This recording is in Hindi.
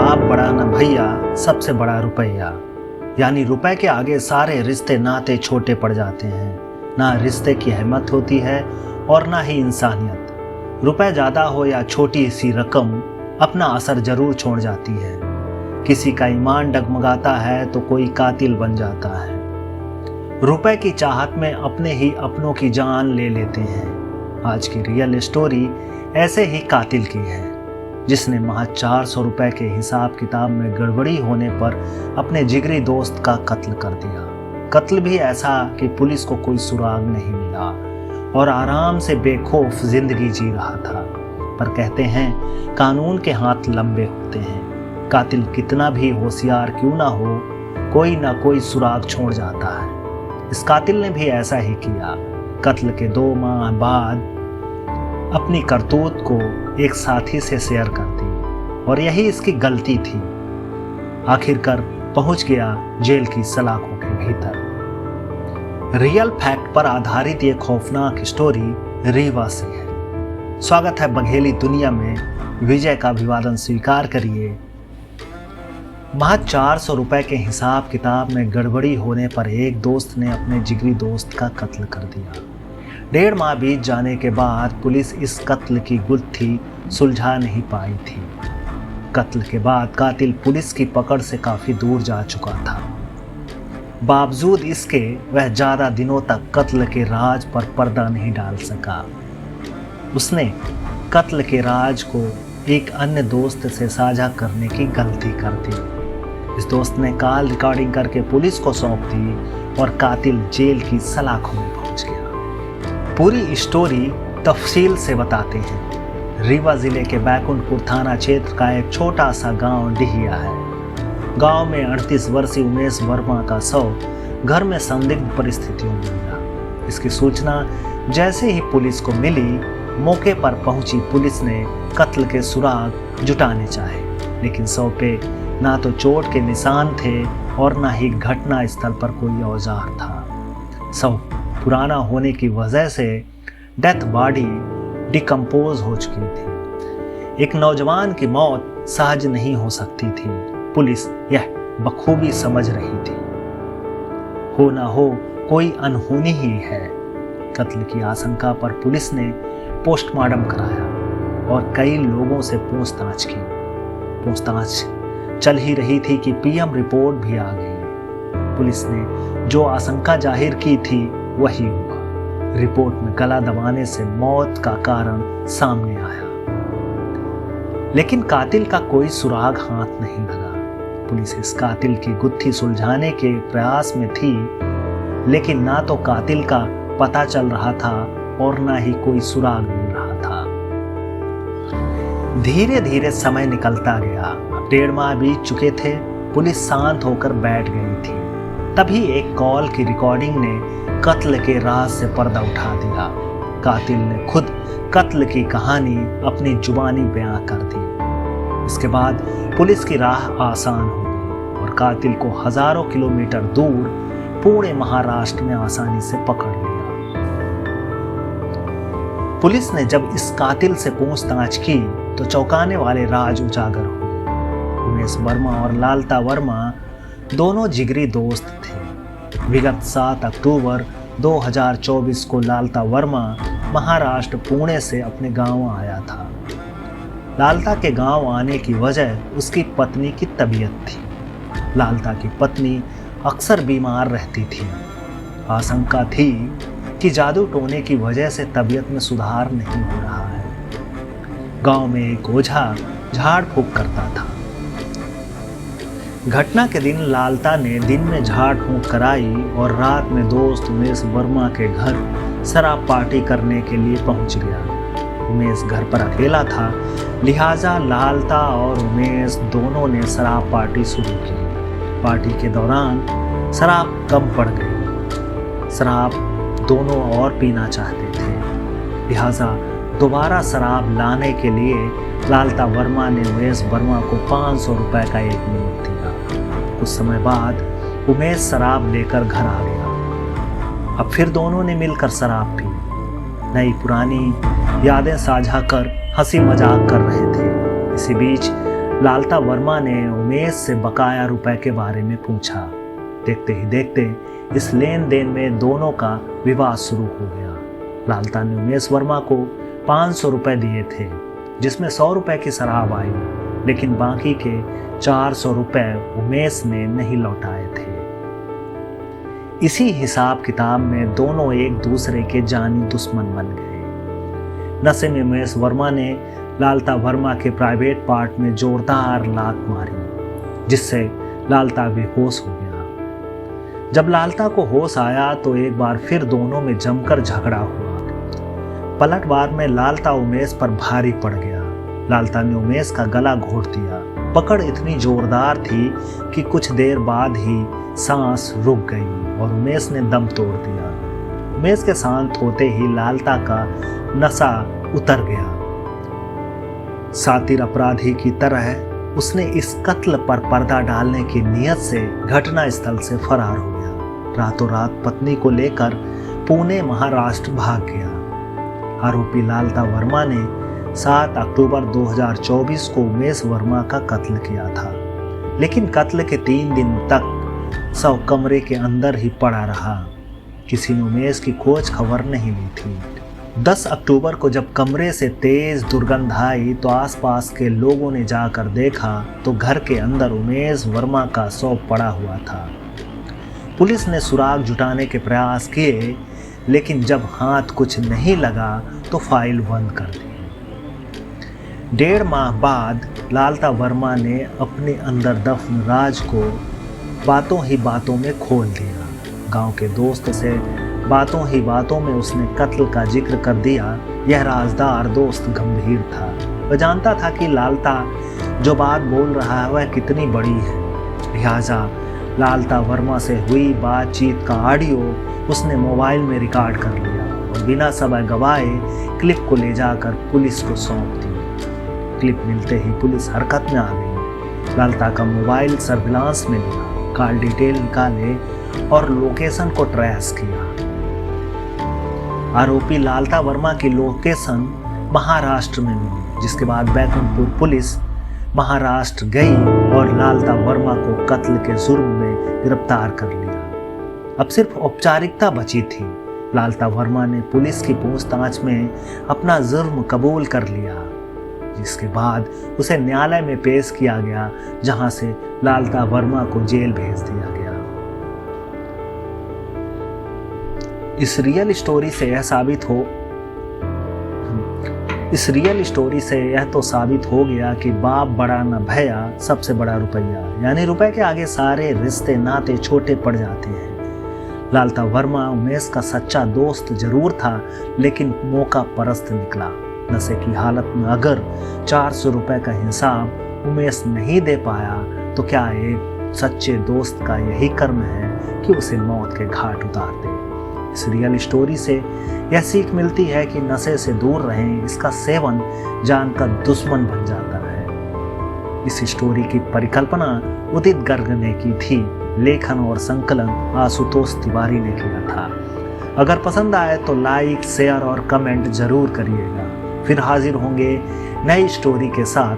बाप बड़ा न भैया, सबसे बड़ा रुपया। यानी रुपए के आगे सारे रिश्ते नाते छोटे पड़ जाते हैं। ना रिश्ते की अहमियत होती है और ना ही इंसानियत। रुपए ज़्यादा हो या छोटी सी रकम, अपना असर जरूर छोड़ जाती है। किसी का ईमान डगमगाता है तो कोई कातिल बन जाता है। रुपए की चाहत में अपने ही अपनों की जान ले लेते हैं। आज की रियल स्टोरी ऐसे ही कातिल की है, जिसने महज 400 रुपए के हिसाब किताब में गड़बड़ी होने पर अपने जिगरी दोस्त का कत्ल कर दिया। कत्ल भी ऐसा कि पुलिस को कोई सुराग नहीं मिला और आराम से बेखौफ जिंदगी जी रहा था। पर कहते हैं कानून के हाथ लंबे होते हैं। कातिल कितना भी होशियार क्यों ना हो, कोई ना कोई सुराग छोड़ जाता है। इस कातिल ने भी ऐसा ही किया। कत्ल के 2 माह बाद अपनी करतूत को एक साथी से शेयर कर दी और यही इसकी गलती थी। आखिरकार पहुंच गया जेल की सलाखों के भीतर। रियल फैक्ट पर आधारित ये खौफनाक स्टोरी रीवा से है। स्वागत है बघेली दुनिया में। विजय का अभिवादन स्वीकार करिए। महज 400 रुपए के हिसाब किताब में गड़बड़ी होने पर एक दोस्त ने अपने जिगरी दोस्त का कत्ल कर दिया। 1.5 माह बीत जाने के बाद पुलिस इस कत्ल की गुत्थी सुलझा नहीं पाई थी। कत्ल के बाद कातिल पुलिस की पकड़ से काफी दूर जा चुका था। बावजूद इसके वह ज्यादा दिनों तक कत्ल के राज पर पर्दा नहीं डाल सका। उसने कत्ल के राज को एक अन्य दोस्त से साझा करने की गलती कर दी। इस दोस्त ने कॉल रिकॉर्डिंग करके पुलिस को सौंप दी और कातिल जेल की सलाखों में पहुंच गया। पूरी स्टोरी तफसील से बताते हैं। रीवा जिले के बैकुंठपुर थाना क्षेत्र का एक छोटा सा गांव डिहिया है। गांव में 38 वर्षीय उमेश वर्मा का शव घर में संदिग्ध परिस्थितियों में मिला। इसकी सूचना जैसे ही पुलिस को मिली, मौके पर पहुंची पुलिस ने कत्ल के सुराग जुटाने चाहे, लेकिन शव पे ना तो चोट के निशान थे और ना ही घटना स्थल पर कोई औजार था। शव पुराना होने की वजह से डेथ बॉडी डिकम्पोज हो चुकी थी। एक नौजवान की मौत सहज नहीं हो सकती थी। पुलिस यह बखूबी समझ रही थी। हो ना हो कोई अनहोनी ही है। कत्ल की आशंका पर पुलिस ने पोस्टमार्टम कराया और कई लोगों से पूछताछ की। पूछताछ चल ही रही थी कि पीएम रिपोर्ट भी आ गई। पुलिस ने जो आशंका जाहिर की थी वही हुआ। रिपोर्ट में गला दबाने से मौत का कारण सामने आया, लेकिन कातिल का कोई सुराग हाथ नहीं लगा। पुलिस इस कातिल की गुत्थी सुलझाने के प्रयास में थी, लेकिन ना तो कातिल का पता चल रहा था और ना ही कोई सुराग मिल रहा था। धीरे धीरे समय निकलता गया। 1.5 माह बीत चुके थे। पुलिस शांत होकर बैठ गई थी। तभी एक कॉल की रिकॉर्डिंग ने कत्ल के राज से पर्दा उठा दिया। कातिल ने खुद कत्ल की कहानी अपनी जुबानी बयां कर दी। इसके बाद पुलिस की राह आसान हो गई और कातिल को हजारों किलोमीटर दूर पूरे महाराष्ट्र में आसानी से पकड़ लिया। पुलिस ने जब इस कातिल से पूछताछ की तो चौंकाने वाले राज उजागर हुए। उमेश वर्मा और लालता वर्मा दोनों जिगरी दोस्त थे। विगत 7 अक्टूबर 2024 को लालता वर्मा महाराष्ट्र पुणे से अपने गांव आया था। लालता के गांव आने की वजह उसकी पत्नी की तबीयत थी। लालता की पत्नी अक्सर बीमार रहती थी। आशंका थी कि जादू टोने की वजह से तबीयत में सुधार नहीं हो रहा है। गांव में एक ओझा झाड़ फूंक करता था। घटना के दिन लालता ने दिन में झाड़ फूंक कराई और रात में दोस्त उमेश वर्मा के घर शराब पार्टी करने के लिए पहुंच गया। उमेश घर पर अकेला था, लिहाजा लालता और उमेश दोनों ने शराब पार्टी शुरू की। पार्टी के दौरान शराब कम पड़ गई। शराब दोनों और पीना चाहते थे, लिहाजा दोबारा शराब लाने के लिए लालता वर्मा ने उमेश वर्मा को 500 रुपए का एक नोट दिया। कुछ समय बाद उमेश शराब लेकर घर आ गया। अब फिर दोनों ने मिलकर शराब पी। नई पुरानी यादें साझा कर हंसी मजाक कर रहे थे। इसी बीच लालता वर्मा ने उमेश से बकाया रुपए के बारे में पूछा। देखते ही देखते इस लेन देन में दोनों का विवाद शुरू हो गया। लालता ने उमेश वर्मा को 500 रुपए दिए थे, जिसमें 100 रुपए की शराब आई, लेकिन बाकी के 400 रुपए उमेश ने नहीं लौटाए थे। इसी हिसाब किताब में दोनों एक दूसरे के जानी दुश्मन बन गए। नशे में उमेश वर्मा ने लालता वर्मा के प्राइवेट पार्ट में जोरदार लात मारी, जिससे लालता बेहोश हो गया। जब लालता को होश आया तो एक बार फिर दोनों में जमकर झगड़ा हुआ। पलटवार में लालता उमेश पर भारी पड़ गया। लालता ने उमेश का गला घोट दिया। पकड़ इतनी जोरदार थी कि कुछ देर बाद ही सांस रुक गई और उमेश ने दम तोड़ दिया। उमेश के शांत होते ही लालता का नशा उतर गया। सातिर अपराधी की तरह उसने इस कत्ल पर पर्दा डालने की नीयत से घटना स्थल से फरार हो गया। रातों रात पत्नी को लेकर पुणे महाराष्ट्र भाग गया। आरोपी लालता वर्मा ने 7 अक्टूबर 2024 को उमेश वर्मा का कत्ल किया था, लेकिन कत्ल के 3 दिन तक शव कमरे के अंदर ही पड़ा रहा। किसी ने उमेश की खोज खबर नहीं ली थी। 10 अक्टूबर को जब कमरे से तेज दुर्गंध आई तो आसपास के लोगों ने जाकर देखा तो घर के अंदर उमेश वर्मा का शव पड़ा हुआ था। पुलिस ने सुराग जुटाने के प्रयास किए, लेकिन जब हाथ कुछ नहीं लगा तो फाइल बंद कर दी। 1.5 माह बाद लालता वर्मा ने अपने अंदर दफन राज को बातों ही बातों में खोल दिया। गांव के दोस्त से बातों ही बातों में उसने कत्ल का जिक्र कर दिया। यह राजदार दोस्त गंभीर था। वह जानता था कि लालता जो बात बोल रहा है वह कितनी बड़ी है। लिहाजा लालता वर्मा से हुई बातचीत का ऑडियो उसने मोबाइल में रिकॉर्ड कर लिया और बिना समय गवाए क्लिप को ले जाकर पुलिस को सौंप दी। क्लिप मिलते ही पुलिस हरकत में आ गई। लालता का मोबाइल सर्विलांस में लिया, कॉल डिटेल निकाले और लोकेशन को ट्रेस किया। आरोपी लालता वर्मा की लोकेशन महाराष्ट्र में मिली, जिसके बाद बैकुंठपुर पुलिस महाराष्ट्र गई और लालता वर्मा को कत्ल के जुर्म में गिरफ्तार कर लिया। अब सिर्फ औपचारिकता बची थी। लालता वर्मा ने पुलिस की पूछताछ में अपना जुर्म कबूल कर लिया, जिसके बाद उसे न्यायालय में पेश किया गया, जहां से लालता वर्मा को जेल भेज दिया गया। इस रियल स्टोरी से यह तो साबित हो गया कि बाप बड़ा न भैया, सबसे बड़ा रुपया। यानी रुपए के आगे सारे रिश्ते नाते छोटे पड़ जाते हैं। लालता वर्मा उमेश का सच्चा दोस्त जरूर था, लेकिन मौका परस्त निकला। नशे की हालत में अगर 400 रुपए का हिसाब उमेश नहीं दे पाया तो क्या एक सच्चे दोस्त का यही कर्म है कि उसे मौत के घाट उतार दे। इस रियल स्टोरी से यह सीख मिलती है कि नशे से दूर रहें, इसका सेवन जान का दुश्मन बन जाता है। इस स्टोरी की परिकल्पना उदित गर्ग ने की थी। लेखन और संकलन आशुतोष तिवारी ने किया था। अगर पसंद आए तो लाइक, शेयर और कमेंट जरूर करिएगा। फिर हाजिर होंगे नई स्टोरी के साथ।